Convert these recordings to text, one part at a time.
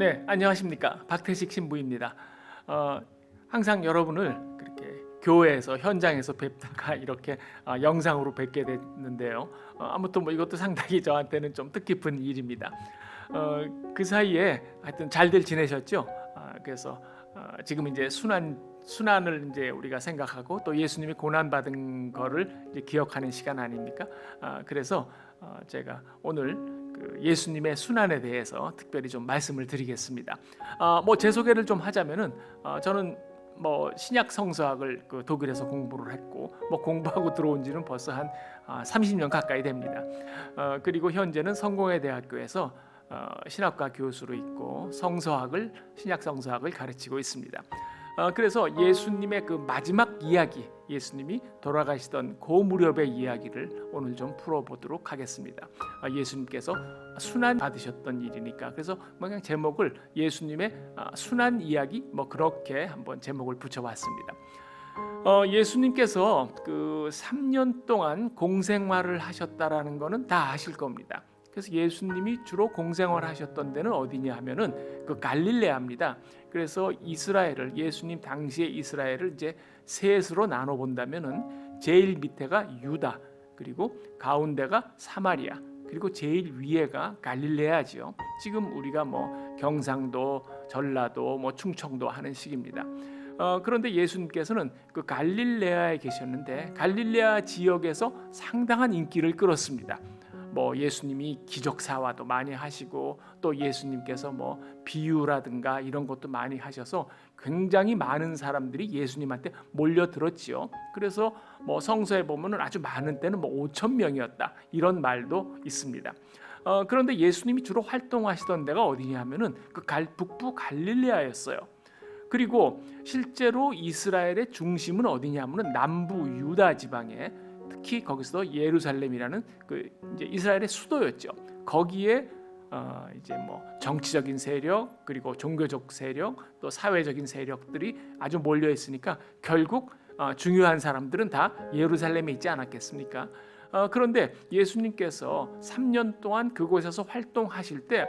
네, 안녕하십니까. 박태식 신부입니다. 항상 여러분을 그렇게 교회에서 현장에서 뵙다가 이렇게 영상으로 뵙게 됐는데요. 아무튼 뭐 이것도 상당히 저한테는 좀 뜻깊은 일입니다. 그 사이에 하여튼 잘들 지내셨죠? 그래서 지금 이제 순환을 이제 우리가 생각하고 또 예수님이 고난 받은 거를 이제 기억하는 시간 아닙니까? 그래서 제가 오늘 그 예수님의 순환에 대해서 특별히 좀 말씀을 드리겠습니다. 뭐 제 소개를 좀 하자면은 저는 뭐 신약 성서학을 그 독일에서 공부를 했고 뭐 공부하고 들어온 지는 벌써 한 30년 가까이 됩니다. 그리고 현재는 성공회대학교에서 신학과 교수로 있고 신약 성서학을 가르치고 있습니다. 그래서 예수님의 그 마지막 이야기, 예수님이 돌아가시던 그 무렵의 이야기를 오늘 좀 풀어보도록 하겠습니다. 예수님께서 순환 받으셨던 일이니까 그래서 그냥 제목을 예수님의 순환 이야기 뭐 그렇게 한번 제목을 붙여봤습니다. 예수님께서 그 3년 동안 공생활을 하셨다라는 거는 다 아실 겁니다. 그래서 예수님이 주로 공생활 하셨던 데는 어디냐 하면은 그 갈릴레아입니다. 그래서 이스라엘을 예수님 당시의 이스라엘을 이제 셋으로 나눠 본다면은 제일 밑에가 유다, 그리고 가운데가 사마리아, 그리고 제일 위에가 갈릴레아지요. 지금 우리가 뭐 경상도, 전라도, 뭐 충청도 하는 식입니다. 그런데 예수님께서는 그 갈릴레아에 계셨는데 갈릴레아 지역에서 상당한 인기를 끌었습니다. 뭐 예수님이 기적사화도 많이 하시고 또 예수님께서 뭐 비유라든가 이런 것도 많이 하셔서 굉장히 많은 사람들이 예수님한테 몰려들었지요. 그래서 뭐 성서에 보면은 아주 많은 때는 뭐 5천 명이었다 이런 말도 있습니다. 그런데 예수님이 주로 활동하시던 데가 어디냐 하면은 그 북부 갈릴레아였어요. 그리고 실제로 이스라엘의 중심은 어디냐면은 남부 유다 지방에, 특히 거기서 예루살렘이라는 그 이제 이스라엘의 수도였죠. 거기에 이제 뭐 정치적인 세력, 그리고 종교적 세력, 또 사회적인 세력들이 아주 몰려 있으니까 결국 중요한 사람들은 다 예루살렘에 있지 않았겠습니까? 그런데 예수님께서 3년 동안 그곳에서 활동하실 때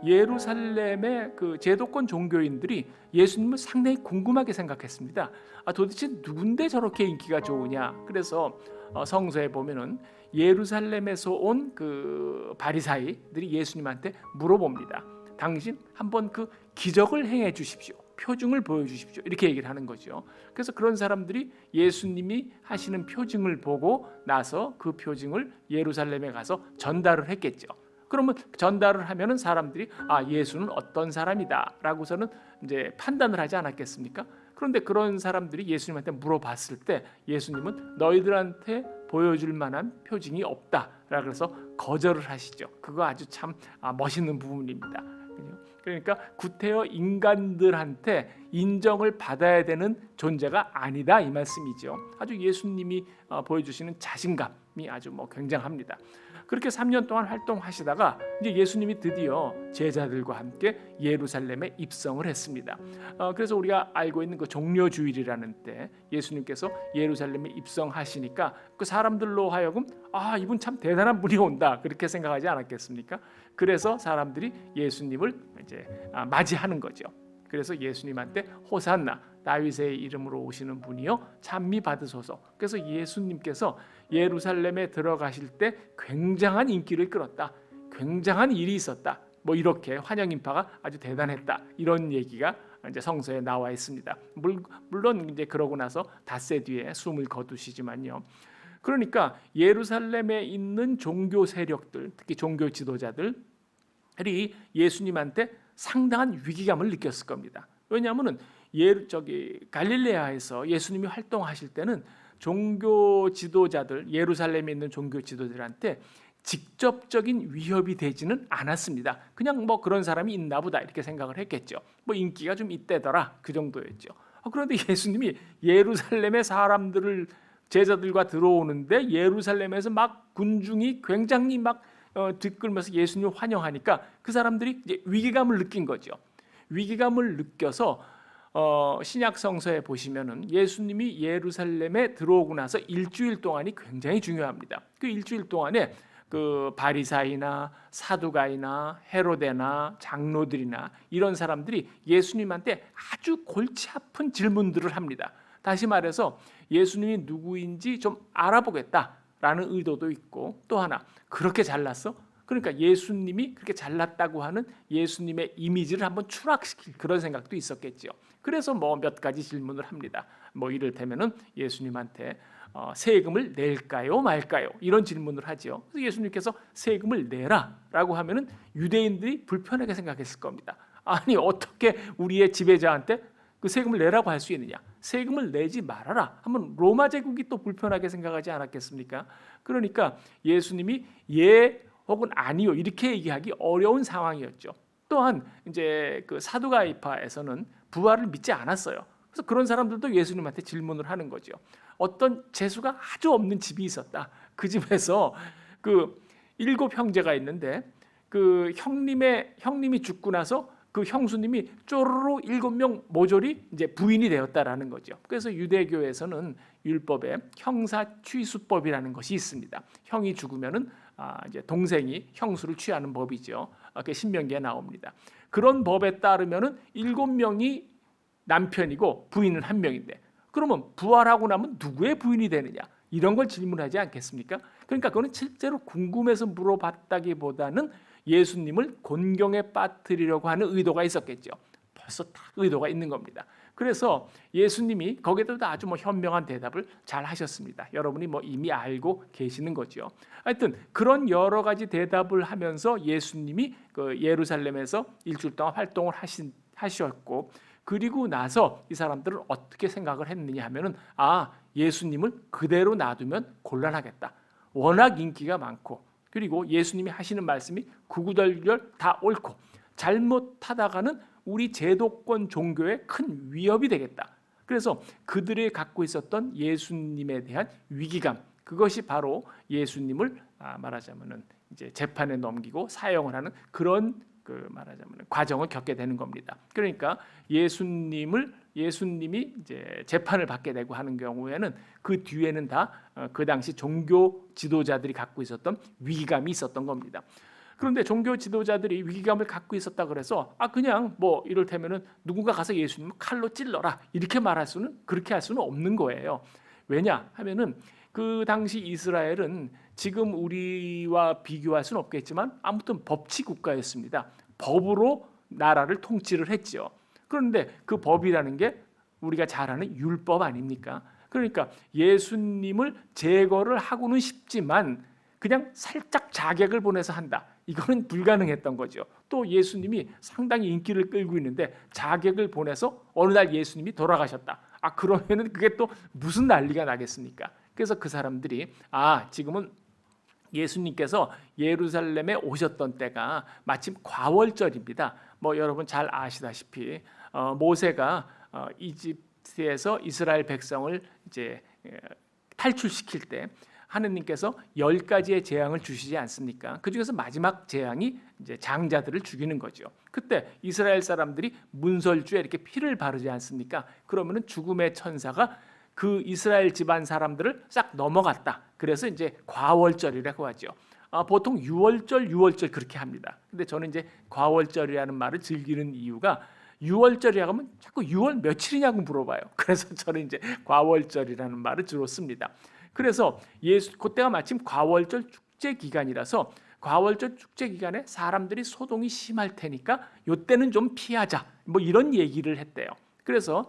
예루살렘의 그 제도권 종교인들이 예수님을 상당히 궁금하게 생각했습니다. 도대체 누군데 저렇게 인기가 좋으냐? 그래서 성서에 보면은 예루살렘에서 온 그 바리사이들이 예수님한테 물어봅니다. 당신 한번 그 기적을 행해 주십시오. 표징을 보여주십시오. 이렇게 얘기를 하는 거죠. 그래서 그런 사람들이 예수님이 하시는 표징을 보고 나서 그 표징을 예루살렘에 가서 전달을 했겠죠. 그러면 전달을 하면은 사람들이 예수는 어떤 사람이다라고서는 이제 판단을 하지 않았겠습니까? 그런데 그런 사람들이 예수님한테 물어봤을 때 예수님은 너희들한테 보여줄 만한 표징이 없다라 그래서 거절을 하시죠. 그거 아주 참 멋있는 부분입니다. 그러니까 구태여 인간들한테 인정을 받아야 되는 존재가 아니다 이 말씀이죠. 아주 예수님이 보여주시는 자신감이 아주 뭐 굉장합니다. 그렇게 3년 동안 활동하시다가 이제 예수님이 드디어 제자들과 함께 예루살렘에 입성을 했습니다. 그래서 우리가 알고 있는 그 종려주일이라는 때 예수님께서 예루살렘에 입성하시니까 그 사람들로 하여금 이분 참 대단한 분이 온다 그렇게 생각하지 않았겠습니까? 그래서 사람들이 예수님을 이제 맞이하는 거죠. 그래서 예수님한테 호산나 다윗의 이름으로 오시는 분이요 찬미 받으소서. 그래서 예수님께서 예루살렘에 들어가실 때 굉장한 인기를 끌었다. 굉장한 일이 있었다. 뭐 이렇게 환영 인파가 아주 대단했다. 이런 얘기가 이제 성서에 나와 있습니다. 물론 이제 그러고 나서 닷새 뒤에 숨을 거두시지만요. 그러니까 예루살렘에 있는 종교 세력들, 특히 종교 지도자들이 예수님한테 상당한 위기감을 느꼈을 겁니다. 왜냐하면은 갈릴레아에서 예수님이 활동하실 때는 종교 지도자들, 예루살렘에 있는 종교 지도자들한테 직접적인 위협이 되지는 않았습니다. 그냥 뭐 그런 사람이 있나 보다 이렇게 생각을 했겠죠. 뭐 인기가 좀 있대더라 그 정도였죠. 그런데 예수님이 예루살렘의 사람들을 제자들과 들어오는데 예루살렘에서 막 군중이 굉장히 막 들끓면서 예수님을 환영하니까 그 사람들이 이제 위기감을 느낀 거죠. 위기감을 느껴서 신약 성서에 보시면은 예수님이 예루살렘에 들어오고 나서 일주일 동안이 굉장히 중요합니다. 그 일주일 동안에 그 바리사이나 사두가이나 헤로데나 장로들이나 이런 사람들이 예수님한테 아주 골치 아픈 질문들을 합니다. 다시 말해서 예수님이 누구인지 좀 알아보겠다라는 의도도 있고, 또 하나, 그렇게 잘났어? 그러니까 예수님이 그렇게 잘났다고 하는 예수님의 이미지를 한번 추락시킬 그런 생각도 있었겠죠. 그래서 뭐 몇 가지 질문을 합니다. 뭐 이를테면은 예수님한테 세금을 낼까요 말까요, 이런 질문을 하죠. 그래서 예수님께서 세금을 내라라고 하면은 유대인들이 불편하게 생각했을 겁니다. 아니, 어떻게 우리의 지배자한테 그 세금을 내라고 할 수 있느냐? 세금을 내지 말아라 하면 로마 제국이 또 불편하게 생각하지 않았겠습니까? 그러니까 예수님이 예 혹은 아니요 이렇게 얘기하기 어려운 상황이었죠. 또한 이제 그 사두가이파에서는 부활을 믿지 않았어요. 그래서 그런 사람들도 예수님한테 질문을 하는 거죠. 어떤 재수가 아주 없는 집이 있었다. 그 집에서 그 7 형제가 있는데 그 형님이 죽고 나서 그 형수님이 쪼르르 7명 모조리 이제 부인이 되었다라는 거죠. 그래서 유대교에서는 율법에 형사 취수법이라는 것이 있습니다. 형이 죽으면은 이제 동생이 형수를 취하는 법이죠. 그 신명기에 나옵니다. 그런 법에 따르면은 7명이 남편이고 부인은 1명인데, 그러면 부활하고 나면 누구의 부인이 되느냐? 이런 걸 질문하지 않겠습니까? 그러니까 그거는 실제로 궁금해서 물어봤다기보다는 예수님을 곤경에 빠뜨리려고 하는 의도가 있었겠죠. 벌써 딱 의도가 있는 겁니다. 그래서 예수님이 거기에도 아주 현명한 대답을 잘 하셨습니다. 여러분이 이미 알고 계시는 거죠. 하여튼 그런 여러 가지 대답을 하면서 예수님이 그 예루살렘에서 일주일 동안 활동을 하셨고, 그리고 나서 이 사람들은 어떻게 생각을 했느냐 하면은 예수님을 그대로 놔두면 곤란하겠다. 워낙 인기가 많고, 그리고 예수님이 하시는 말씀이 구구절절 다 옳고, 잘못하다가는 우리 제도권 종교에 큰 위협이 되겠다. 그래서 그들이 갖고 있었던 예수님에 대한 위기감, 그것이 바로 예수님을 말하자면은 이제 재판에 넘기고 사형을 하는 그런 말하자면 과정을 겪게 되는 겁니다. 그러니까 예수님이 이제 재판을 받게 되고 하는 경우에는 그 뒤에는 다 그 당시 종교 지도자들이 갖고 있었던 위기감이 있었던 겁니다. 그런데 종교 지도자들이 위기감을 갖고 있었다 그래서 그냥 이를테면은 누군가 가서 예수님을 칼로 찔러라 이렇게 그렇게 할 수는 없는 거예요. 왜냐 하면은 그 당시 이스라엘은 지금 우리와 비교할 수는 없겠지만 아무튼 법치 국가였습니다. 법으로 나라를 통치를 했죠. 그런데 그 법이라는 게 우리가 잘 아는 율법 아닙니까? 그러니까 예수님을 제거를 하고는 싶지만 그냥 살짝 자객을 보내서 한다. 이거는 불가능했던 거죠. 또 예수님이 상당히 인기를 끌고 있는데 자객을 보내서 어느 날 예수님이 돌아가셨다. 그러면은 그게 또 무슨 난리가 나겠습니까? 그래서 그 사람들이 지금은 예수님께서 예루살렘에 오셨던 때가 마침 과월절입니다. 여러분 잘 아시다시피 모세가 이집트에서 이스라엘 백성을 이제 탈출시킬 때 하느님께서 10가지의 재앙을 주시지 않습니까? 그 중에서 마지막 재앙이 이제 장자들을 죽이는 거죠. 그때 이스라엘 사람들이 문설주에 이렇게 피를 바르지 않습니까? 그러면은 죽음의 천사가 그 이스라엘 집안 사람들을 싹 넘어갔다. 그래서 이제 과월절이라고 하죠. 보통 유월절 그렇게 합니다. 근데 저는 이제 과월절이라는 말을 즐기는 이유가 6월절이라고 하면 자꾸 6월 며칠이냐고 물어봐요. 그래서 저는 이제 과월절이라는 말을 주로 씁니다. 그래서 그때가 마침 과월절 축제 기간이라서 과월절 축제 기간에 사람들이 소동이 심할 테니까 이때는 좀 피하자. 이런 얘기를 했대요. 그래서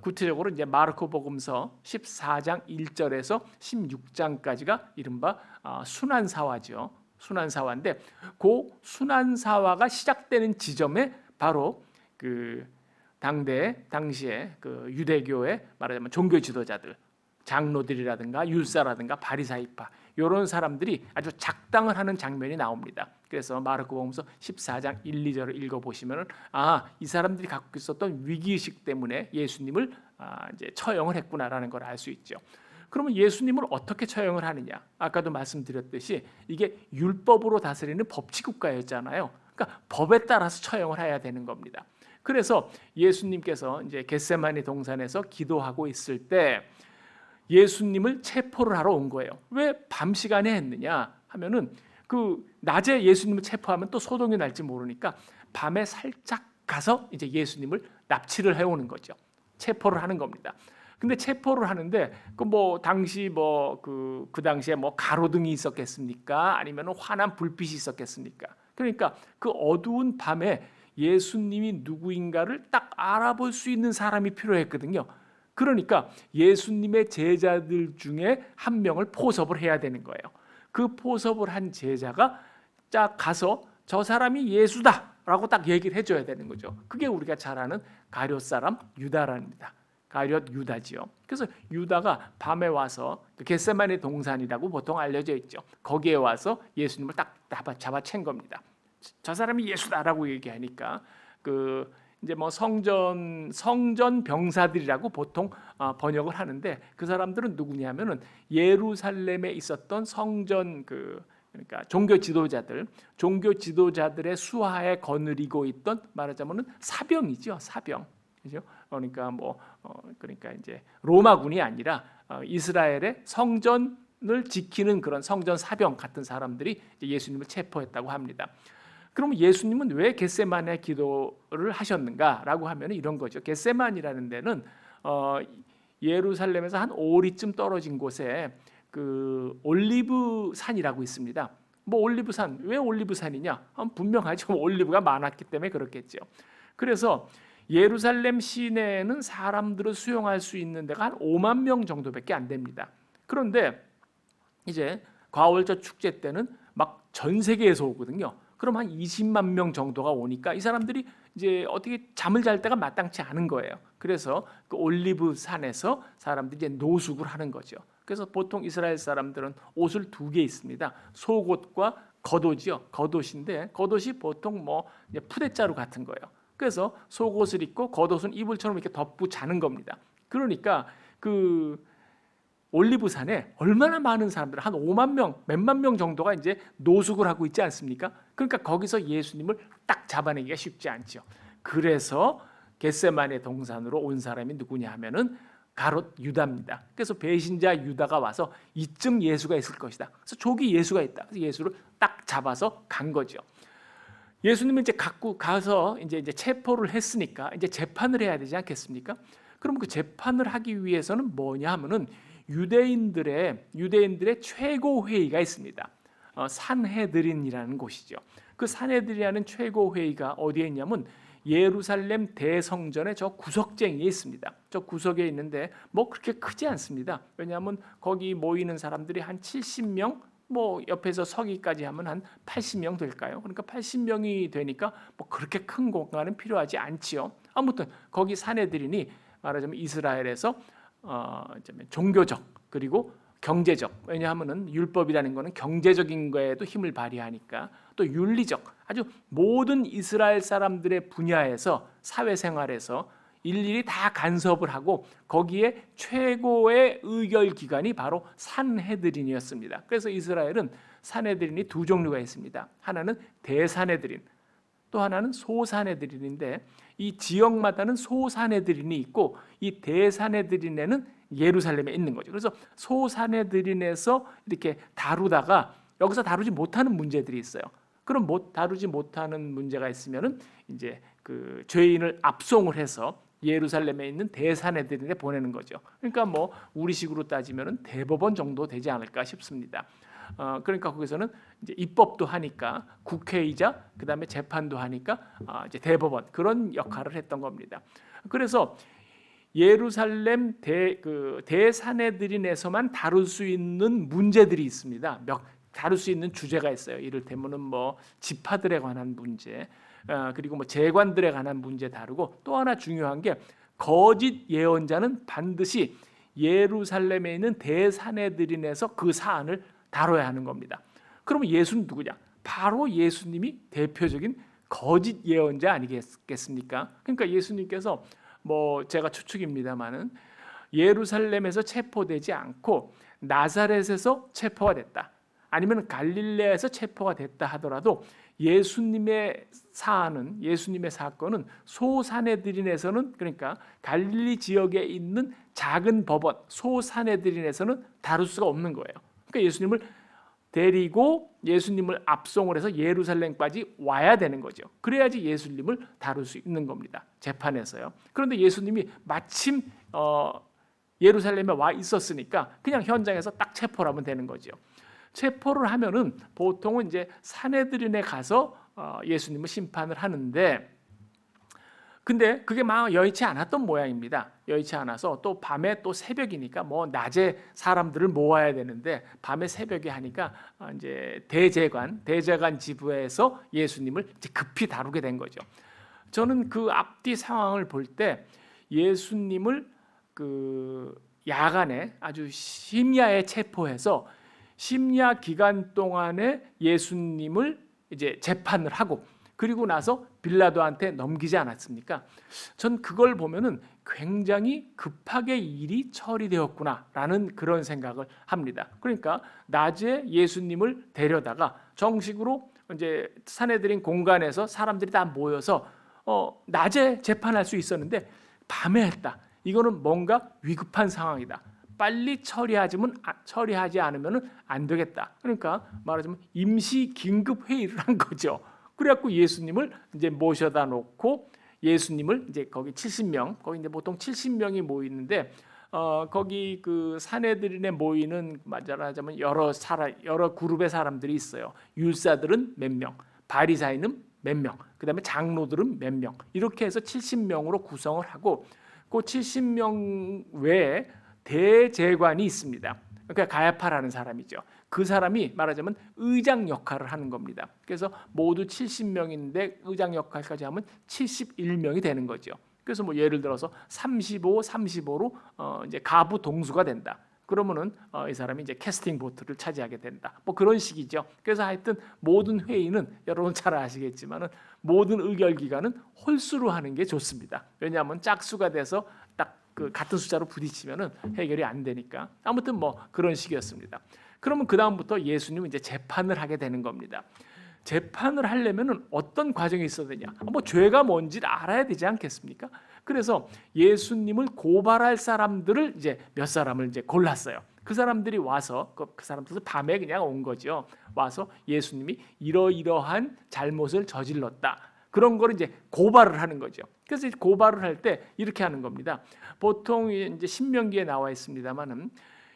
구체적으로 이제 마르코복음서 14장 1절에서 16장까지가 이른바 순환사화죠. 순환사화인데 그 순환사화가 시작되는 지점에 바로 그 당시에 그 유대교의 말하자면 종교 지도자들, 장로들이라든가 율사라든가 바리사이파 이런 사람들이 아주 작당을 하는 장면이 나옵니다. 그래서 마르코복음서 14장 1, 2절을 읽어보시면은 이 사람들이 갖고 있었던 위기의식 때문에 예수님을 이제 처형을 했구나라는 걸 알 수 있죠. 그러면 예수님을 어떻게 처형을 하느냐? 아까도 말씀드렸듯이 이게 율법으로 다스리는 법치국가였잖아요. 그러니까 법에 따라서 처형을 해야 되는 겁니다. 그래서 예수님께서 이제 겟세마니 동산에서 기도하고 있을 때 예수님을 체포를 하러 온 거예요. 왜 밤 시간에 했느냐? 하면은 그 낮에 예수님을 체포하면 또 소동이 날지 모르니까 밤에 살짝 가서 이제 예수님을 납치를 해오는 거죠. 체포를 하는 겁니다. 근데 체포를 하는데 그 뭐 당시 뭐 그 당시에 뭐 가로등이 있었겠습니까? 아니면 환한 불빛이 있었겠습니까? 그러니까 그 어두운 밤에 예수님이 누구인가를 딱 알아볼 수 있는 사람이 필요했거든요. 그러니까 예수님의 제자들 중에 한 명을 포섭을 해야 되는 거예요. 그 포섭을 한 제자가 딱 가서 저 사람이 예수다라고 딱 얘기를 해줘야 되는 거죠. 그게 우리가 잘 아는 가룟 사람 유다랍니다. 가룟 유다지요. 그래서 유다가 밤에 와서 겟세마네 동산이라고 보통 알려져 있죠. 거기에 와서 예수님을 딱 잡아챈 겁니다. 저 사람이 예수다라고 얘기하니까 그 이제 뭐 성전 병사들이라고 보통 번역을 하는데 그 사람들은 누구냐면은 예루살렘에 있었던 성전 그러니까 종교 지도자들의 수하에 거느리고 있던 말하자면은 사병이죠. 사병. 그죠? 그러니까 그러니까 이제 로마군이 아니라 이스라엘의 성전을 지키는 그런 성전 사병 같은 사람들이 예수님을 체포했다고 합니다. 그럼 예수님은 왜 겟세마네 기도를 하셨는가라고 하면 이런 거죠. 겟세마니라는 데는 예루살렘에서 한 5리쯤 떨어진 곳에 그 올리브 산이라고 있습니다. 뭐 올리브산, 왜 올리브산이냐? 분명하죠. 올리브가 많았기 때문에 그렇겠죠. 그래서 예루살렘 시내에는 사람들을 수용할 수 있는 데가 한 5만 명 정도밖에 안 됩니다. 그런데 이제 과월절 축제 때는 막 전 세계에서 오거든요. 그럼 한 20만 명 정도가 오니까 이 사람들이 이제 어떻게 잠을 잘 때가 마땅치 않은 거예요. 그래서 그 올리브 산에서 사람들이 이제 노숙을 하는 거죠. 그래서 보통 이스라엘 사람들은 옷을 2개 있습니다. 속옷과 겉옷이요. 겉옷인데 겉옷이 보통 뭐 푸대자루 같은 거예요. 그래서 속옷을 입고 겉옷은 이불처럼 이렇게 덮고 자는 겁니다. 그러니까 그 올리브산에 얼마나 많은 사람들, 한 5만 명, 몇만 명 정도가 이제 노숙을 하고 있지 않습니까? 그러니까 거기서 예수님을 딱 잡아내기가 쉽지 않죠. 그래서 겟세마네 동산으로 온 사람이 누구냐 하면은 가롯 유다입니다. 그래서 배신자 유다가 와서 이쯤 예수가 있을 것이다. 그래서 저기 예수가 있다. 그래서 예수를 딱 잡아서 간 거죠. 예수님은 이제 갖고 가서 이제 체포를 했으니까 이제 재판을 해야 되지 않겠습니까? 그럼 그 재판을 하기 위해서는 뭐냐 하면은 유대인들의 최고 회의가 있습니다. 산헤드린이라는 곳이죠. 그 산헤드린이라는 최고 회의가 어디에 있냐면 예루살렘 대성전의 저 구석쟁이에 있습니다. 저 구석에 있는데 뭐 그렇게 크지 않습니다. 왜냐하면 거기 모이는 사람들이 한 70명, 뭐 옆에서 서기까지 하면 한 80명 될까요? 그러니까 80명이 되니까 뭐 그렇게 큰 공간은 필요하지 않지요. 아무튼 거기 산헤드린이 말하자면 이스라엘에서 종교적 그리고 경제적, 왜냐하면은 율법이라는 거는 경제적인 거에도 힘을 발휘하니까, 또 윤리적, 아주 모든 이스라엘 사람들의 분야에서 사회생활에서 일일이 다 간섭을 하고 거기에 최고의 의결 기관이 바로 산헤드린이었습니다. 그래서 이스라엘은 산헤드린이 2종류가 있습니다. 하나는 대산헤드린, 또 하나는 소산헤드린인데 이 지역마다는 소산헤드린이 있고 이 대산헤드린에는 예루살렘에 있는 거죠. 그래서 소산헤드린에서 이렇게 다루다가 여기서 다루지 못하는 문제들이 있어요. 그럼 다루지 못하는 문제가 있으면은 이제 그 죄인을 압송을 해서 예루살렘에 있는 대산헤드린에 보내는 거죠. 그러니까 뭐 우리식으로 따지면은 대법원 정도 되지 않을까 싶습니다. 그러니까 거기서는 이제 입법도 하니까 국회이자 그다음에 재판도 하니까 이제 대법원 그런 역할을 했던 겁니다. 그래서 예루살렘 대산헤드린에서만 다룰 수 있는 문제들이 있습니다. 다룰 수 있는 주제가 있어요. 이를테면은 뭐 지파들에 관한 문제, 그리고 뭐 재관들에 관한 문제 다루고, 또 하나 중요한 게 거짓 예언자는 반드시 예루살렘에 있는 대산헤드린에서 그 사안을 다뤄야 하는 겁니다. 그러면 예수는 누구냐? 바로 예수님이 대표적인 거짓 예언자 아니겠습니까? 그러니까 예수님께서 뭐 제가 추측입니다만은 예루살렘에서 체포되지 않고 나사렛에서 체포가 됐다, 아니면 갈릴레에서 체포가 됐다 하더라도 예수님의 사건은 소산헤드린에서는, 그러니까 갈릴리 지역에 있는 작은 법원 소산헤드린에서는 다룰 수가 없는 거예요. 그러니까 예수님을 데리고 예수님을 압송을 해서 예루살렘까지 와야 되는 거죠. 그래야지 예수님을 다룰 수 있는 겁니다. 재판에서요. 그런데 예수님이 마침 예루살렘에 와 있었으니까 그냥 현장에서 딱 체포를 하면 되는 거죠. 체포를 하면은 보통은 이제 산헤드린에 가서 예수님을 심판을 하는데, 근데 그게 막 여의치 않았던 모양입니다. 여의치 않아서 또 밤에 또 새벽이니까 뭐 낮에 사람들을 모아야 되는데 밤에 새벽에 하니까 이제 대제관 지부에서 예수님을 이제 급히 다루게 된 거죠. 저는 그 앞뒤 상황을 볼 때 예수님을 그 야간에 아주 심야에 체포해서 심야 기간 동안에 예수님을 이제 재판을 하고 그리고 나서 빌라도한테 넘기지 않았습니까? 전 그걸 보면은 굉장히 급하게 일이 처리되었구나라는 그런 생각을 합니다. 그러니까 낮에 예수님을 데려다가 정식으로 이제 산헤드린 공간에서 사람들이 다 모여서 낮에 재판할 수 있었는데 밤에 했다. 이거는 뭔가 위급한 상황이다. 빨리 처리하지 않으면 안 되겠다. 그러니까 말하자면 임시 긴급 회의를 한 거죠. 그래갖고 예수님을 이제 모셔다 놓고 예수님을 이제 거기 70명, 거기 이제 보통 70명이 모이는데 거기 그 산헤드린에 모이는 말하자면 여러 그룹의 사람들이 있어요. 율사들은 몇 명, 바리사인은 몇 명, 그다음에 장로들은 몇 명, 이렇게 해서 70명으로 구성을 하고 그 70명 외에 대제관이 있습니다. 그러니까 가야파라는 사람이죠. 그 사람이 말하자면 의장 역할을 하는 겁니다. 그래서 모두 70명인데 의장 역할까지 하면 71명이 되는 거죠. 그래서 뭐 예를 들어서 35로 이제 가부 동수가 된다. 그러면은 이 사람이 이제 캐스팅 보트를 차지하게 된다. 뭐 그런 식이죠. 그래서 하여튼 모든 회의는 여러분 잘 아시겠지만은 모든 의결 기관은 홀수로 하는 게 좋습니다. 왜냐하면 짝수가 돼서 딱 그 같은 숫자로 부딪히면은 해결이 안 되니까. 아무튼 뭐 그런 식이었습니다. 그러면 그 다음부터 예수님은 이제 재판을 하게 되는 겁니다. 재판을 하려면은 어떤 과정이 있어야 되냐? 뭐 죄가 뭔지를 알아야 되지 않겠습니까? 그래서 예수님을 고발할 사람들을 이제 몇 사람을 이제 골랐어요. 그 사람들이 와서 그 사람들은 밤에 그냥 온 거죠. 와서 예수님이 이러이러한 잘못을 저질렀다. 그런 걸 이제 고발을 하는 거죠. 그래서 고발을 할 때 이렇게 하는 겁니다. 보통 이제 신명기에 나와 있습니다만은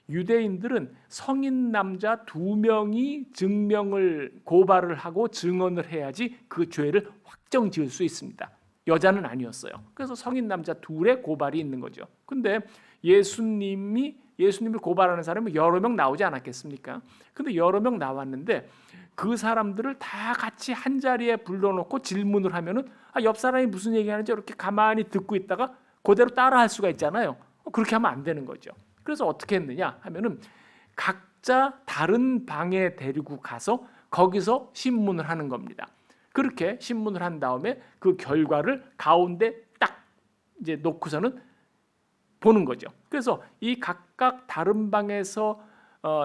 유대인들은 성인 남자 2명이 증명을 고발을 하고 증언을 해야지 그 죄를 확정 지을 수 있습니다. 여자는 아니었어요. 그래서 성인 남자 2의 고발이 있는 거죠. 근데 예수님을 고발하는 사람은 여러 명 나오지 않았겠습니까? 근데 여러 명 나왔는데 그 사람들을 다 같이 한 자리에 불러놓고 질문을 하면은 옆 사람이 무슨 얘기하는지 이렇게 가만히 듣고 있다가 그대로 따라할 수가 있잖아요. 그렇게 하면 안 되는 거죠. 그래서 어떻게 했느냐 하면은 각자 다른 방에 데리고 가서 거기서 신문을 하는 겁니다. 그렇게 신문을 한 다음에 그 결과를 가운데 딱 이제 놓고서는 보는 거죠. 그래서 이 각각 다른 방에서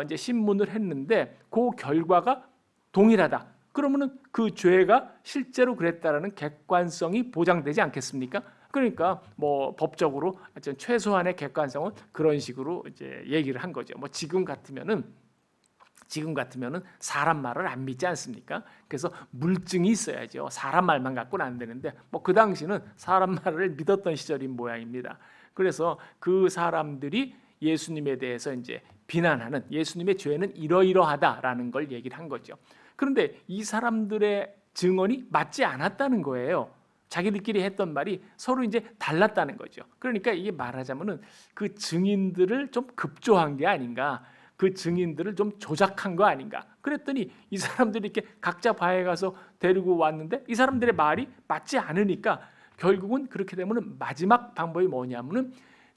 이제 신문을 했는데 그 결과가 동일하다. 그러면은 그 죄가 실제로 그랬다라는 객관성이 보장되지 않겠습니까? 그러니까 뭐 법적으로 최소한의 객관성은 그런 식으로 이제 얘기를 한 거죠. 뭐 지금 같으면은 사람 말을 안 믿지 않습니까? 그래서 물증이 있어야죠. 사람 말만 갖고는 안 되는데 뭐 그 당시는 사람 말을 믿었던 시절인 모양입니다. 그래서 그 사람들이 예수님에 대해서 이제 비난하는 예수님의 죄는 이러이러하다라는 걸 얘기를 한 거죠. 그런데 이 사람들의 증언이 맞지 않았다는 거예요. 자기들끼리 했던 말이 서로 이제 달랐다는 거죠. 그러니까 이게 말하자면은 그 증인들을 좀 급조한 게 아닌가, 그 증인들을 좀 조작한 거 아닌가. 그랬더니 이 사람들이 이렇게 각자 바에 가서 데리고 왔는데 이 사람들의 말이 맞지 않으니까 결국은 그렇게 되면은 마지막 방법이 뭐냐면은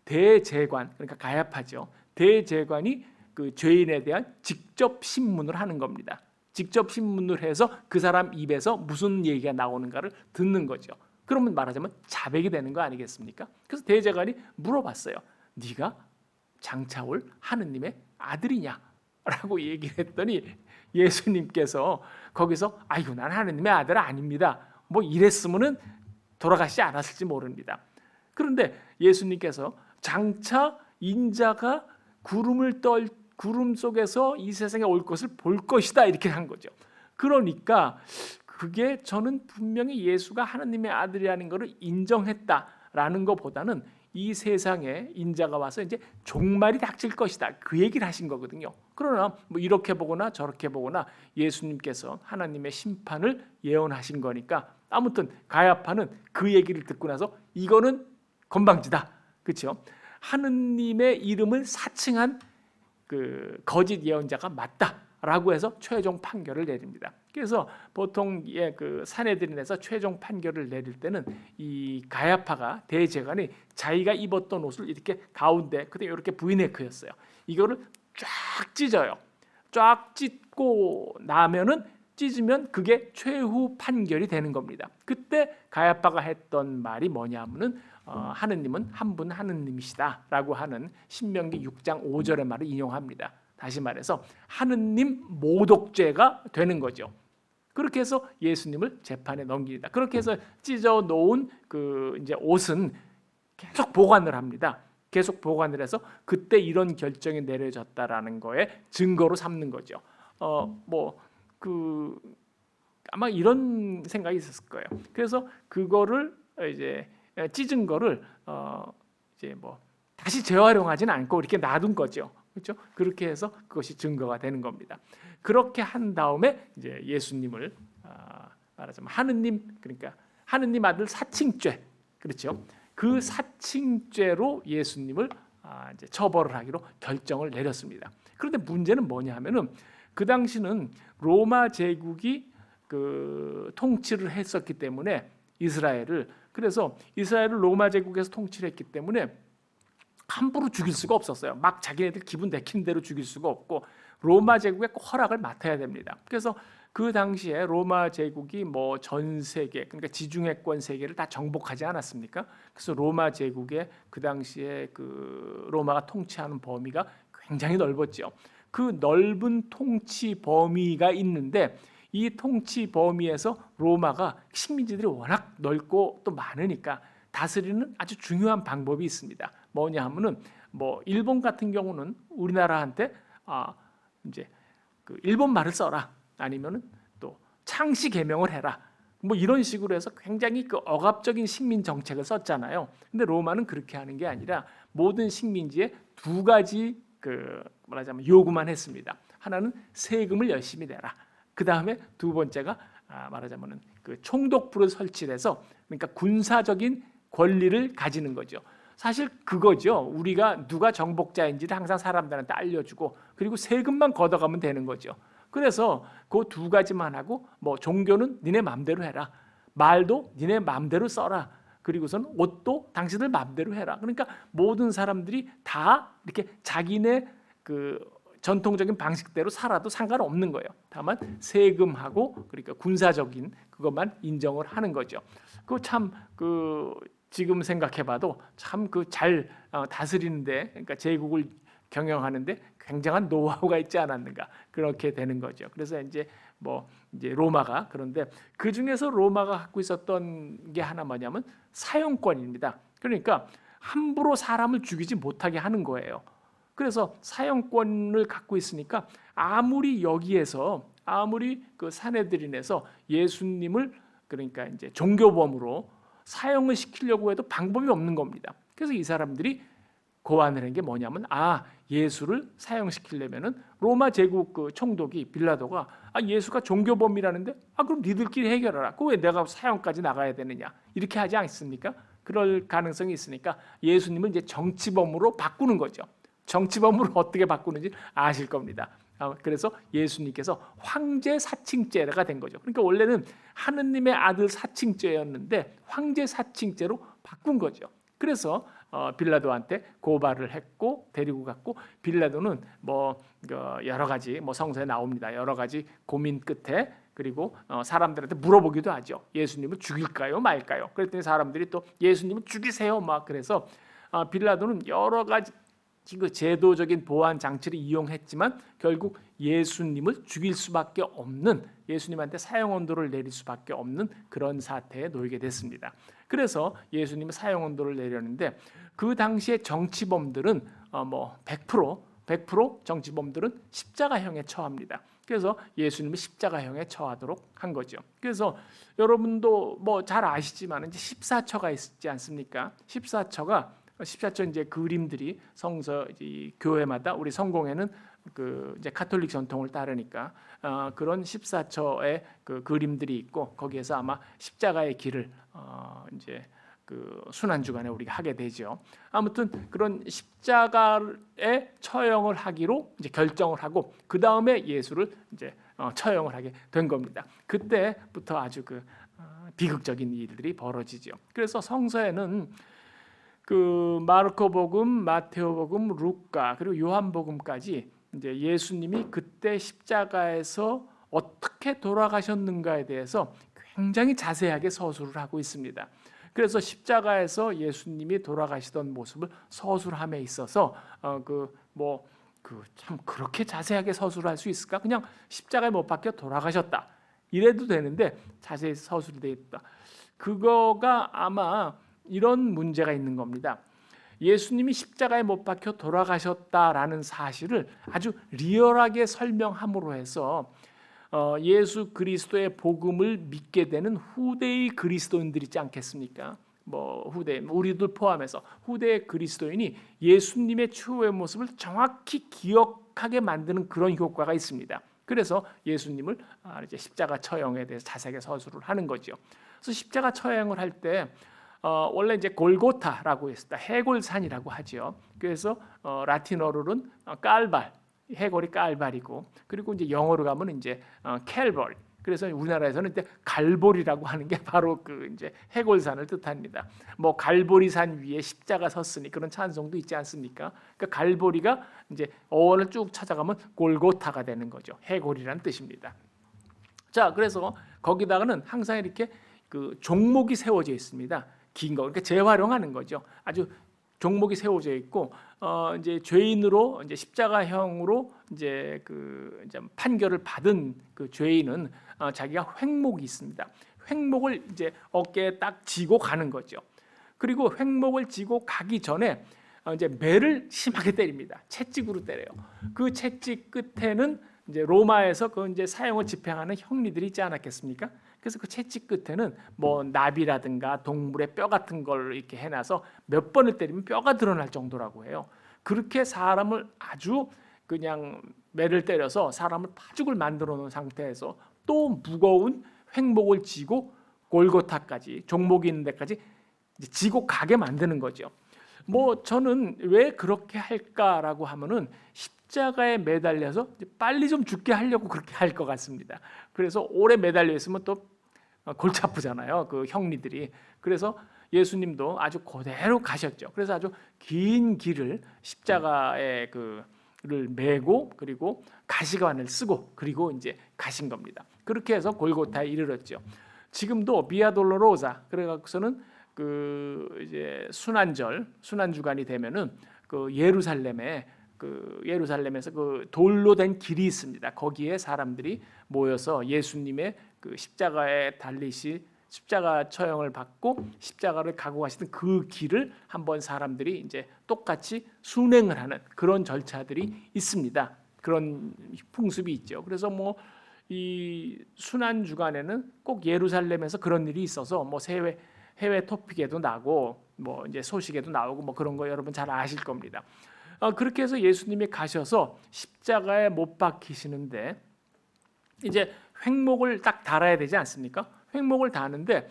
대제관, 그러니까 가야파죠. 대제관이 그 죄인에 대한 직접 신문을 하는 겁니다. 직접 신문을 해서 그 사람 입에서 무슨 얘기가 나오는가를 듣는 거죠. 그러면 말하자면 자백이 되는 거 아니겠습니까? 그래서 대제관이 물어봤어요. 네가 장차올 하느님의 아들이냐? 라고 얘기를 했더니 예수님께서 거기서 아이고 난 하느님의 아들 아닙니다. 뭐 이랬으면은 돌아가시지 않았을지 모릅니다. 그런데 예수님께서 장차 인자가 구름 속에서 이 세상에 올 것을 볼 것이다 이렇게 한 거죠. 그러니까 그게 저는 분명히 예수가 하나님의 아들이라는 것을 인정했다라는 것보다는 이 세상에 인자가 와서 이제 종말이 닥칠 것이다 그 얘기를 하신 거거든요. 그러나 뭐 이렇게 보거나 저렇게 보거나 예수님께서 하나님의 심판을 예언하신 거니까 아무튼 가야파는 그 얘기를 듣고 나서 이거는 건방지다, 그렇죠? 하느님의 이름을 사칭한 그 거짓 예언자가 맞다라고 해서 최종 판결을 내립니다. 그래서 보통 그 산헤드린에서 최종 판결을 내릴 때는 이 가야파가 대제관이 자기가 입었던 옷을 이렇게 가운데 그때 이렇게 브이네크였어요. 이거를 쫙 찢어요. 쫙 찢고 나면은 찢으면 그게 최후 판결이 되는 겁니다. 그때 가야파가 했던 말이 뭐냐면은 하느님은 한 분 하느님이시다라고 하는 신명기 6장 5절의 말을 인용합니다. 다시 말해서 하느님 모독죄가 되는 거죠. 그렇게 해서 예수님을 재판에 넘깁니다. 그렇게 해서 찢어 놓은 그 이제 옷은 계속 보관을 합니다. 계속 보관을 해서 그때 이런 결정이 내려졌다라는 거에 증거로 삼는 거죠. 아마 이런 생각이 있었을 거예요. 그래서 그거를 이제 찢은 거를 이제 뭐 다시 재활용하지는 않고 이렇게 놔둔 거죠. 그렇죠? 그렇게 해서 그것이 증거가 되는 겁니다. 그렇게 한 다음에 이제 예수님을 말하자면 하느님, 그러니까 하느님 아들 사칭죄, 그렇죠? 그 사칭죄로 예수님을 이제 처벌을 하기로 결정을 내렸습니다. 그런데 문제는 뭐냐면은 그 당시는 로마 제국이 그 통치를 했었기 때문에 이스라엘을, 그래서 이스라엘을 로마 제국에서 통치를 했기 때문에 함부로 죽일 수가 없었어요. 막 자기네들 기분 내키는 대로 죽일 수가 없고 로마 제국의 허락을 맡아야 됩니다. 그래서 그 당시에 로마 제국이 뭐 전 세계, 그러니까 지중해권 세계를 다 정복하지 않았습니까? 그래서 로마 제국의 그 당시에 그 로마가 통치하는 범위가 굉장히 넓었죠. 그 넓은 통치 범위가 있는데 이 통치 범위에서 로마가 식민지들이 워낙 넓고 또 많으니까 다스리는 아주 중요한 방법이 있습니다. 뭐냐 하면은 뭐 일본 같은 경우는 우리나라한테 이제 그 일본 말을 써라, 아니면은 또 창씨 개명을 해라, 뭐 이런 식으로 해서 굉장히 그 억압적인 식민 정책을 썼잖아요. 근데 로마는 그렇게 하는 게 아니라 모든 식민지에 두 가지 그 말하자면 요구만 했습니다. 하나는 세금을 열심히 내라. 그 다음에 두 번째가 말하자면은 그 총독부를 설치해서, 그러니까 군사적인 권리를 가지는 거죠. 사실 그거죠. 우리가 누가 정복자인지를 항상 사람들한테 알려주고 그리고 세금만 걷어가면 되는 거죠. 그래서 그 두 가지만 하고 뭐 종교는 니네 마음대로 해라, 말도 니네 마음대로 써라, 그리고선 옷도 당신들 마음대로 해라. 그러니까 모든 사람들이 다 이렇게 자기네 그 전통적인 방식대로 살아도 상관없는 거예요. 다만 세금하고 그러니까 군사적인 그것만 인정을 하는 거죠. 그 참 그 지금 생각해봐도 참 그 잘 다스리는데, 그러니까 제국을 경영하는데 굉장한 노하우가 있지 않았는가, 그렇게 되는 거죠. 그래서 이제 로마가, 그런데 그 중에서 로마가 갖고 있었던 게 하나 뭐냐면 사형권입니다. 그러니까 함부로 사람을 죽이지 못하게 하는 거예요. 그래서 사형권을 갖고 있으니까 아무리 여기에서 그 산헤드린에서 예수님을 그러니까 이제 종교범으로 사형을 시키려고 해도 방법이 없는 겁니다. 그래서 이 사람들이 고안을 한 게 뭐냐면 예수를 사형시키려면은 로마 제국 그 총독이 빌라도가 예수가 종교범이라는데 그럼 니들끼리 해결하라. 그 왜 내가 사형까지 나가야 되느냐, 이렇게 하지 않습니까? 그럴 가능성이 있으니까 예수님을 이제 정치범으로 바꾸는 거죠. 정치범으로 어떻게 바꾸는지 아실 겁니다. 그래서 예수님께서 황제 사칭죄가 된 거죠. 그러니까 원래는 하느님의 아들 사칭죄였는데 황제 사칭죄로 바꾼 거죠. 그래서 빌라도한테 고발을 했고 데리고 갔고, 빌라도는 여러 가지 성서에 나옵니다. 여러 가지 고민 끝에, 그리고 사람들한테 물어보기도 하죠. 예수님을 죽일까요 말까요? 그랬더니 사람들이 또 예수님을 죽이세요 막 그래서 빌라도는 여러 가지 그 제도적인 보안 장치를 이용했지만 결국 예수님을 죽일 수밖에 없는, 예수님한테 사형 언도를 내릴 수밖에 없는 그런 사태에 놓이게 됐습니다. 그래서 예수님은 사형 언도를 내렸는데 그 당시에 정치범들은 100% 100% 정치범들은 십자가형에 처합니다. 그래서 예수님은 십자가형에 처하도록 한 거죠. 그래서 여러분도 뭐 잘 아시지만 이제 14처가 있지 않습니까? 14처 이제 그림들이 성서 교회마다 우리 성공회는 그 이제 가톨릭 전통을 따르니까 그런 14처의 그 그림들이 있고 거기에서 아마 십자가의 길을 이제 그 순환주간에 우리가 하게 되죠. 아무튼 그런 십자가에 처형을 하기로 이제 결정을 하고 그 다음에 예수를 이제 처형을 하게 된 겁니다. 그때부터 아주 그 비극적인 일들이 벌어지죠. 그래서 성서에는 그 마르코복음, 마테오복음, 루카 그리고 요한복음까지 이제 예수님이 그때 십자가에서 어떻게 돌아가셨는가에 대해서 굉장히 자세하게 서술을 하고 있습니다. 그래서 십자가에서 예수님이 돌아가시던 모습을 서술함에 있어서 참 그렇게 자세하게 서술할 수 있을까? 그냥 십자가에 못 박혀 돌아가셨다 이래도 되는데 자세히 서술되어 있다. 그거가 아마 이런 문제가 있는 겁니다. 예수님이 십자가에 못 박혀 돌아가셨다라는 사실을 아주 리얼하게 설명함으로 해서 예수 그리스도의 복음을 믿게 되는 후대의 그리스도인들 있지 않겠습니까? 우리들 포함해서 후대의 그리스도인이 예수님의 추후의 모습을 정확히 기억하게 만드는 그런 효과가 있습니다. 그래서 예수님을 이제 십자가 처형에 대해서 자세하게 서술을 하는 거죠. 그래서 십자가 처형을 할 때 원래 이제 골고타라고 했습니다. 해골산이라고 하죠. 그래서 라틴어로는 깔발, 해골이 깔발이고, 그리고 이제 영어로 가면 이제 캘버리. 그래서 우리나라에서는 이제 갈보리라고 하는 게 바로 그 이제 해골산을 뜻합니다. 뭐 갈보리산 위에 십자가 섰으니 그런 찬송도 있지 않습니까? 그러니까 갈보리가 이제 어원을 쭉 찾아가면 골고타가 되는 거죠. 해골이란 뜻입니다. 자, 그래서 거기다가는 항상 이렇게 그 종목이 세워져 있습니다. 긴 거, 그러니까 재활용하는 거죠. 아주 종목이 세워져 있고 이제 죄인으로 이제 십자가형으로 이제 이제 판결을 받은 그 죄인은 자기가 횡목이 있습니다. 횡목을 이제 어깨에 딱 쥐고 가는 거죠. 그리고 횡목을 쥐고 가기 전에 이제 매를 심하게 때립니다. 채찍으로 때려요. 그 채찍 끝에는 이제 로마에서 그 이제 사형을 집행하는 형리들이 있지 않았겠습니까? 그래서 그 채찍 끝에는 뭐 나비라든가 동물의 뼈 같은 걸 이렇게 해놔서 몇 번을 때리면 뼈가 드러날 정도라고 해요. 그렇게 사람을 아주 그냥 매를 때려서 사람을 파죽을 만들어 놓은 상태에서 또 무거운 횡목을 쥐고 골고타까지 종목이 있는 데까지 쥐고 가게 만드는 거죠. 뭐 저는 왜 그렇게 할까라고 하면은 십자가에 매달려서 빨리 좀 죽게 하려고 그렇게 할 것 같습니다. 그래서 오래 매달려 있으면 또 골치 아프잖아요. 그 형리들이. 그래서 예수님도 아주 그대로 가셨죠. 그래서 아주 긴 길을 십자가에 를 메고 그리고 가시관을 쓰고 그리고 이제 가신 겁니다. 그렇게 해서 골고타에 이르렀죠. 지금도 비아 돌로로사 그래갖고서는 그 이제 순환주간이 되면은 그 예루살렘에서 그 돌로 된 길이 있습니다. 거기에 사람들이 모여서 예수님의 그 십자가에 십자가 처형을 받고 십자가를 가고 가시던 그 길을 한번 사람들이 이제 똑같이 순행을 하는 그런 절차들이 있습니다. 그런 풍습이 있죠. 그래서 뭐 이 순환 주간에는 꼭 예루살렘에서 그런 일이 있어서 뭐 해외 토픽에도 나고 뭐 이제 소식에도 나오고 뭐 그런 거 여러분 잘 아실 겁니다. 그렇게 해서 예수님이 가셔서 십자가에 못 박히시는데 이제 횡목을 딱 달아야 되지 않습니까? 횡목을 다는데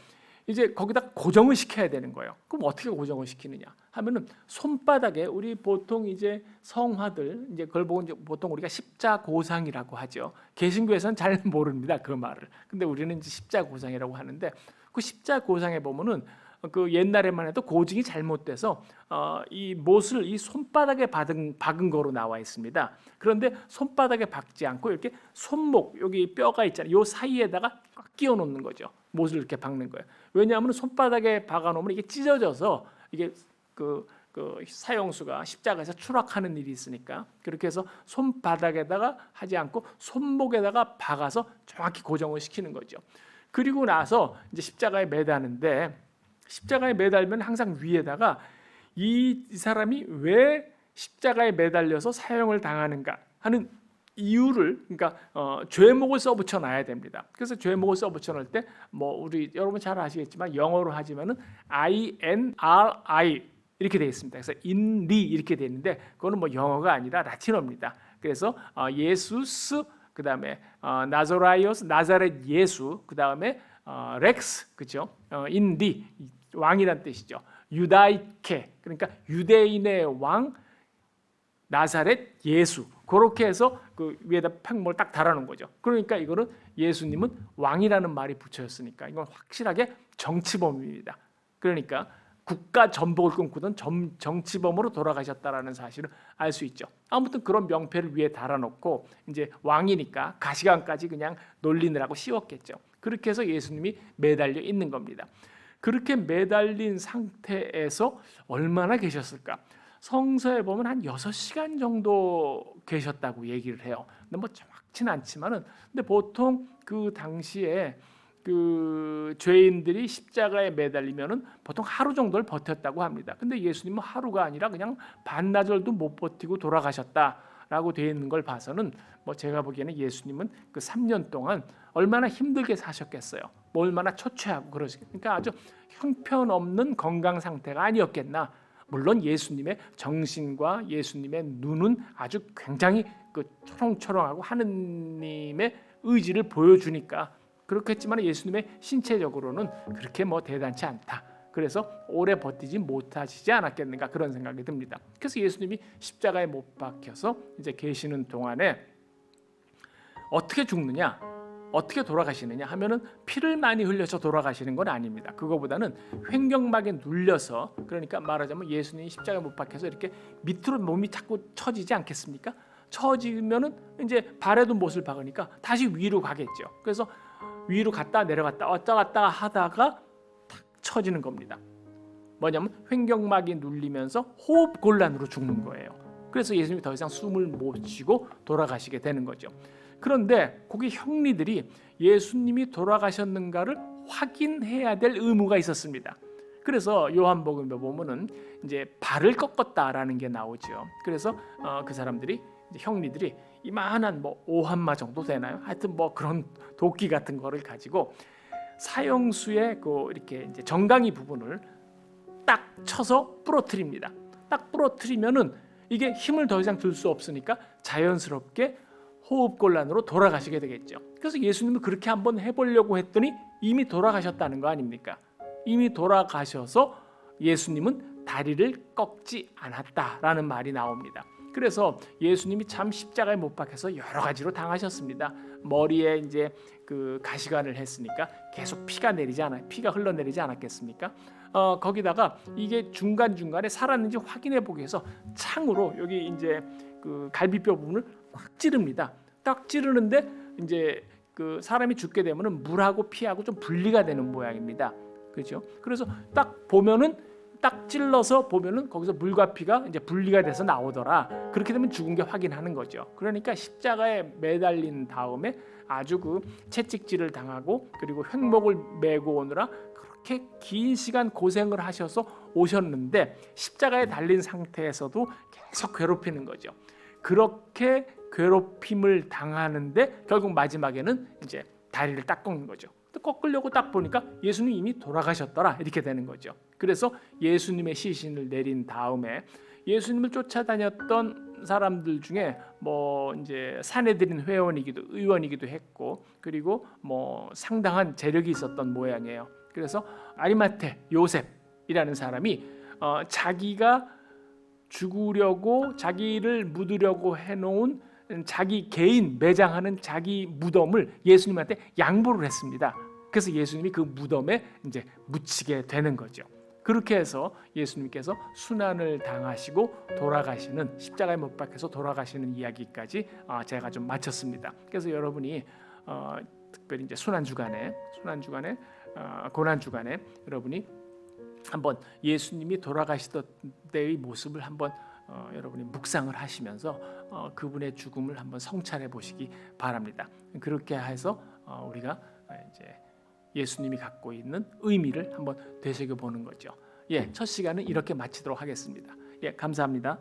이제 거기다 고정을 시켜야 되는 거예요. 그럼 어떻게 고정을 시키느냐 하면은 손바닥에 우리 보통 이제 성화들 이제 그걸 보고 이제 보통 우리가 십자고상이라고 하죠. 개신교에서는 잘 모릅니다 그 말을. 근데 우리는 이제 십자고상이라고 하는데 그 십자고상에 보면은 그 옛날에만 해도 고증이 잘못돼서 이 못을 이 손바닥에 박은 거로 나와 있습니다. 그런데 손바닥에 박지 않고 이렇게 손목 여기 뼈가 있잖아요. 요 사이에다가 꽉 끼워 놓는 거죠. 못을 이렇게 박는 거예요. 왜냐하면 손바닥에 박아 놓으면 이게 찢어져서 이게 그 사형수가 십자가에서 추락하는 일이 있으니까 그렇게 해서 손바닥에다가 하지 않고 손목에다가 박아서 정확히 고정을 시키는 거죠. 그리고 나서 이제 십자가에 매다는데 십자가에 매달면 항상 위에다가 이 사람이 왜 십자가에 매달려서 사형을 당하는가 하는 이유를, 그러니까 죄목을 써붙여 놔야 됩니다. 그래서 죄목을 써붙여 놓을 때 뭐 우리 여러분 잘 아시겠지만 영어로 하지만은 INRI 이렇게 되어 있습니다. 그래서 인리 이렇게 되어 있는데 그거는 뭐 영어가 아니라 라틴어입니다. 그래서 예수스, 그다음에 나자라이오스, 나자렛 예수, 그다음에 렉스, 그죠? 인리, 왕이란 뜻이죠. 유다이케, 그러니까 유대인의 왕 나사렛 예수, 그렇게 해서 그 위에다 팽목을 딱 달아놓은 거죠. 그러니까 이거는 예수님은 왕이라는 말이 붙여졌으니까 이건 확실하게 정치범입니다. 그러니까 국가 전복을 꿈꾸던 정치범으로 돌아가셨다라는 사실을 알 수 있죠. 아무튼 그런 명패를 위에 달아놓고 이제 왕이니까 가시관까지 그냥 놀리느라고 씌웠겠죠. 그렇게 해서 예수님이 매달려 있는 겁니다. 그렇게 매달린 상태에서 얼마나 계셨을까? 성서에 보면 한 6시간 정도 계셨다고 얘기를 해요. 근데 뭐 정확치는 않지만은, 근데 보통 그 당시에 그 죄인들이 십자가에 매달리면은 보통 하루 정도를 버텼다고 합니다. 근데 예수님은 하루가 아니라 그냥 반나절도 못 버티고 돌아가셨다라고 되어 있는 걸 봐서는 뭐 제가 보기에는 예수님은 그 3년 동안 얼마나 힘들게 사셨겠어요. 뭐 얼마나 초췌하고 그러니까 아주 형편없는 건강 상태가 아니었겠나. 물론 예수님의 정신과 예수님의 눈은 아주 굉장히 그 초롱초롱하고 하느님의 의지를 보여주니까 그렇겠지만 예수님의 신체적으로는 그렇게 뭐 대단치 않다. 그래서 오래 버티지 못하시지 않았겠는가 그런 생각이 듭니다. 그래서 예수님이 십자가에 못 박혀서 이제 계시는 동안에 어떻게 죽느냐, 어떻게 돌아가시느냐 하면은 피를 많이 흘려서 돌아가시는 건 아닙니다. 그거보다는 횡격막에 눌려서, 그러니까 말하자면 예수님이 십자가에 못 박혀서 이렇게 밑으로 몸이 자꾸 처지지 않겠습니까? 처지면은 이제 발에도 못을 박으니까 다시 위로 가겠죠. 그래서 위로 갔다 내려갔다 왔다 갔다 하다가 탁 처지는 겁니다. 뭐냐면 횡격막이 눌리면서 호흡 곤란으로 죽는 거예요. 그래서 예수님이 더 이상 숨을 못 쉬고 돌아가시게 되는 거죠. 그런데 거기 형리들이 예수님이 돌아가셨는가를 확인해야 될 의무가 있었습니다. 그래서 요한복음에 보면은 이제 발을 꺾었다라는 게 나오죠. 그래서 그 사람들이 형리들이 이만한 뭐 오한마 정도 되나요? 하여튼 뭐 그런 도끼 같은 거를 가지고 사형수의 그 이렇게 이제 정강이 부분을 딱 쳐서 부러뜨립니다. 딱 부러뜨리면은 이게 힘을 더 이상 들 수 없으니까 자연스럽게 호흡곤란으로 돌아가시게 되겠죠. 그래서 예수님은 그렇게 한번 해보려고 했더니 이미 돌아가셨다는 거 아닙니까? 이미 돌아가셔서 예수님은 다리를 꺾지 않았다라는 말이 나옵니다. 그래서 예수님이 참 십자가에 못 박혀서 여러 가지로 당하셨습니다. 머리에 이제 그 가시관을 했으니까 계속 피가 흘러내리지 않았겠습니까? 거기다가 이게 중간중간에 살았는지 확인해 보기 위해서 창으로 여기 이제 그 갈비뼈 부분을 꽉 찌릅니다. 딱 찌르는데 이제 그 사람이 죽게 되면은 물하고 피하고 좀 분리가 되는 모양입니다. 그렇죠? 그래서 딱 보면은 딱 찔러서 보면은 거기서 물과 피가 이제 분리가 돼서 나오더라. 그렇게 되면 죽은 게 확인하는 거죠. 그러니까 십자가에 매달린 다음에 아주 그 채찍질을 당하고 그리고 횡목을 메고 오느라 그렇게 긴 시간 고생을 하셔서 오셨는데 십자가에 달린 상태에서도 계속 괴롭히는 거죠. 그렇게 괴롭힘을 당하는데 결국 마지막에는 이제 다리를 딱 꺾는 거죠. 꺾으려고 딱 보니까 예수님이 이미 돌아가셨더라 이렇게 되는 거죠. 그래서 예수님의 시신을 내린 다음에 예수님을 쫓아다녔던 사람들 중에 뭐 이제 사내들인 의원이기도 했고 그리고 뭐 상당한 재력이 있었던 모양이에요. 그래서 아리마테 요셉이라는 사람이 자기가 죽으려고 자기를 묻으려고 해놓은 자기 개인 매장하는 자기 무덤을 예수님한테 양보를 했습니다. 그래서 예수님이 그 무덤에 이제 묻히게 되는 거죠. 그렇게 해서 예수님께서 순환을 당하시고 돌아가시는 십자가에 못 박혀서 돌아가시는 이야기까지 제가 좀 마쳤습니다. 그래서 여러분이 특별히 이제 고난 주간에 여러분이 한번 예수님이 돌아가시던 때의 모습을 한번 여러분이 묵상을 하시면서 그분의 죽음을 한번 성찰해 보시기 바랍니다. 그렇게 해서 우리가 이제 예수님이 갖고 있는 의미를 한번 되새겨 보는 거죠. 첫 시간은 이렇게 마치도록 하겠습니다. 감사합니다.